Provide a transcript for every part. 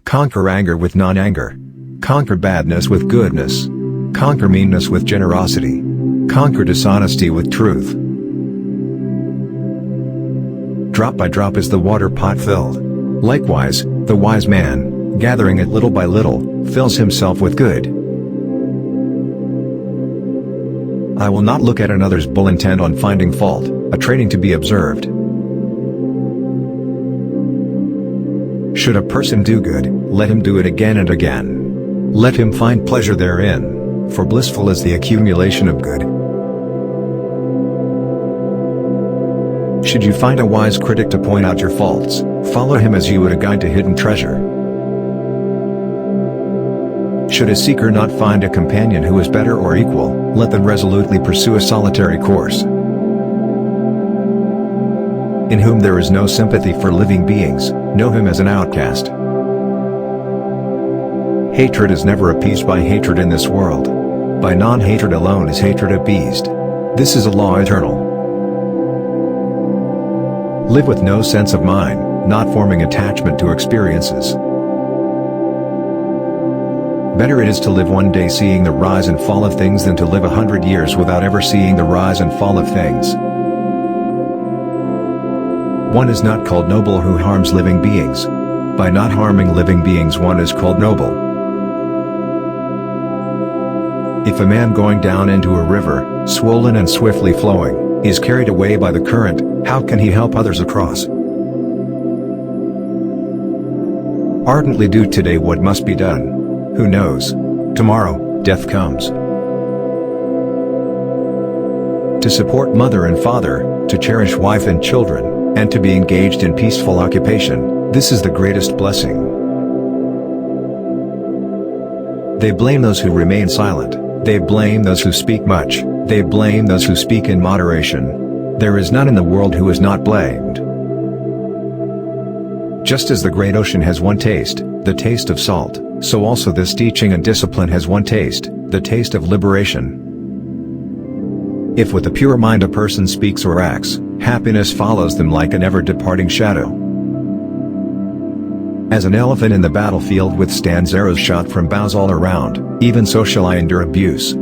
Conquer anger with non-anger. Conquer badness with goodness. Conquer meanness with generosity. Conquer dishonesty with truth. Drop by drop is the water pot filled. Likewise, the wise man, gathering it little by little, fills himself with good. I will not look at another's bull intent on finding fault, a training to be observed. Should a person do good, let him do it again and again. Let him find pleasure therein, for blissful is the accumulation of good. Should you find a wise critic to point out your faults, follow him as you would a guide to hidden treasure. Should a seeker not find a companion who is better or equal, let them resolutely pursue a solitary course. In whom there is no sympathy for living beings, know him as an outcast. Hatred is never appeased by hatred in this world. By non-hatred alone is hatred appeased. This is a law eternal. Live with no sense of mind, not forming attachment to experiences. Better it is to live one day seeing the rise and fall of things than to live 100 years without ever seeing the rise and fall of things. One is not called noble who harms living beings. By not harming living beings one is called noble. If a man going down into a river, swollen and swiftly flowing, is carried away by the current, how can he help others across? Ardently do today what must be done. Who knows? Tomorrow, death comes. To support mother and father, to cherish wife and children, and to be engaged in peaceful occupation, this is the greatest blessing. They blame those who remain silent, they blame those who speak much, they blame those who speak in moderation. There is none in the world who is not blamed. Just as the great ocean has one taste, the taste of salt, so also this teaching and discipline has one taste, the taste of liberation. If with a pure mind a person speaks or acts, happiness follows them like an ever-departing shadow. As an elephant in the battlefield withstands arrows shot from bows all around, even so shall I endure abuse.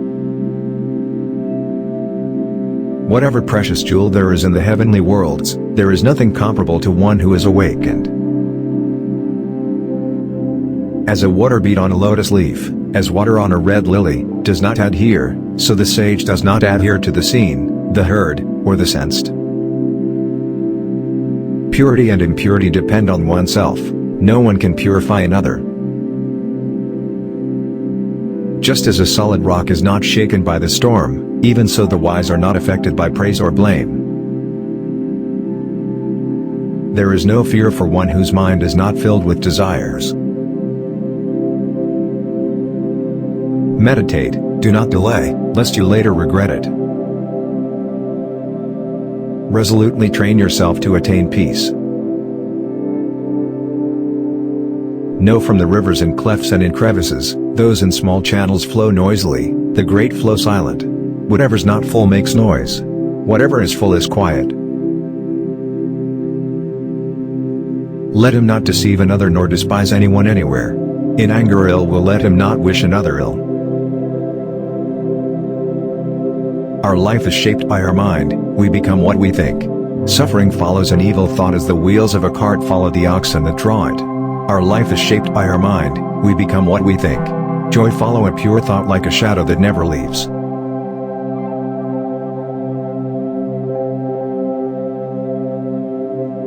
Whatever precious jewel there is in the heavenly worlds, there is nothing comparable to one who is awakened. As a water bead on a lotus leaf, as water on a red lily, does not adhere, so the sage does not adhere to the seen, the heard, or the sensed. Purity and impurity depend on oneself, no one can purify another. Just as a solid rock is not shaken by the storm, even so the wise are not affected by praise or blame. There is no fear for one whose mind is not filled with desires. Meditate, do not delay, lest you later regret it. Resolutely train yourself to attain peace. Know from the rivers in clefts and in crevices, those in small channels flow noisily, the great flow silent. Whatever's not full makes noise. Whatever is full is quiet. Let him not deceive another nor despise anyone anywhere. In anger or ill will let him not wish another ill. Our life is shaped by our mind, we become what we think. Suffering follows an evil thought as the wheels of a cart follow the oxen that draw it. Our life is shaped by our mind, we become what we think. Joy follow a pure thought like a shadow that never leaves.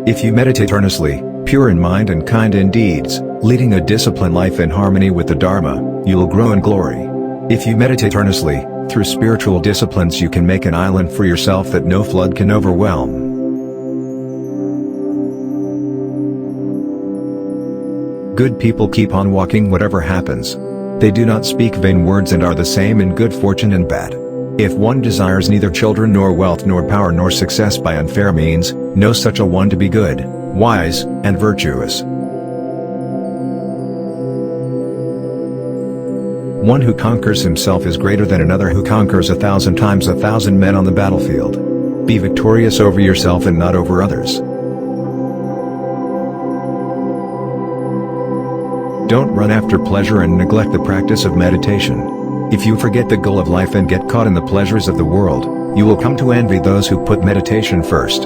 If you meditate earnestly, pure in mind and kind in deeds, leading a disciplined life in harmony with the Dharma, you will grow in glory. If you meditate earnestly, through spiritual disciplines you can make an island for yourself that no flood can overwhelm. Good people keep on walking whatever happens. They do not speak vain words and are the same in good fortune and bad. If one desires neither children nor wealth nor power nor success by unfair means, know such a one to be good, wise, and virtuous. One who conquers himself is greater than another who conquers 1,000 times 1,000 men on the battlefield. Be victorious over yourself and not over others. Don't run after pleasure and neglect the practice of meditation. If you forget the goal of life and get caught in the pleasures of the world, you will come to envy those who put meditation first.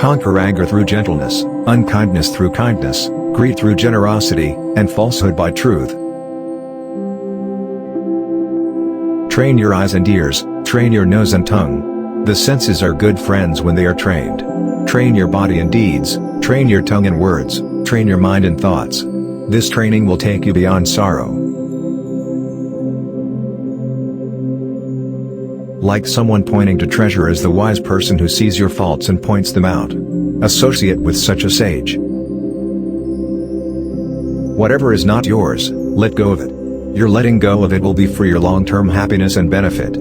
Conquer anger through gentleness, unkindness through kindness, greed through generosity, and falsehood by truth. Train your eyes and ears, train your nose and tongue. The senses are good friends when they are trained. Train your body and deeds, train your tongue and words, train your mind and thoughts. This training will take you beyond sorrow. Like someone pointing to treasure is the wise person who sees your faults and points them out. Associate with such a sage. Whatever is not yours, let go of it. Your letting go of it will be for your long-term happiness and benefit.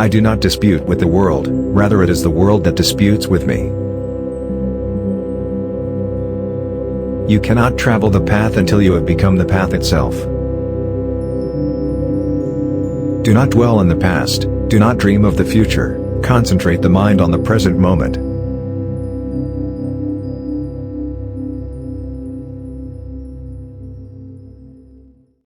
I do not dispute with the world, rather it is the world that disputes with me. You cannot travel the path until you have become the path itself. Do not dwell in the past, do not dream of the future, concentrate the mind on the present moment.